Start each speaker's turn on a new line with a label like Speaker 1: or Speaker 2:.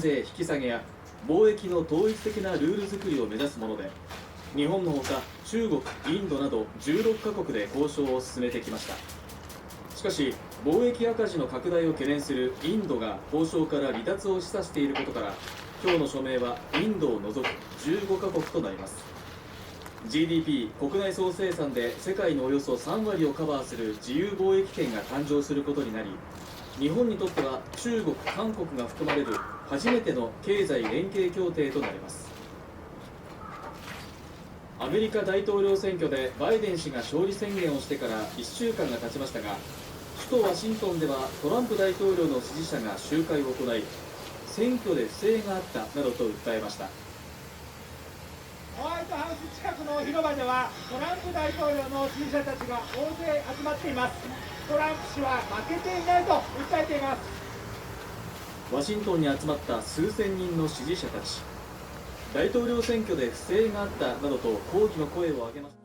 Speaker 1: 税引き下げや貿易の統一的なルール作りを目指すもので、日本のほか中国、インドなど16カ国で交渉を進めてきました。しかし貿易赤字の拡大を懸念するインドが交渉から離脱を示唆していることから、今日の署名はインドを除く15カ国となります。 GDP 国内総生産で世界のおよそ3割をカバーする自由貿易圏が誕生することになり、日本にとっては中国、韓国が含まれる初めての経済連携協定となります。アメリカ大統領選挙でバイデン氏が勝利宣言をしてから1週間が経ちましたが、首都ワシントンではトランプ大統領の支持者が集会を行い、選挙で不正があったなどと訴えました。
Speaker 2: ホワイトハウス近くの広場ではトランプ大統領の支持者たちが大勢集まっています。トランプ氏は負けていないと訴えています。
Speaker 1: ワシントンに集まった数千人の支持者たち、大統領選挙で不正があったなどと抗議の声を上げました。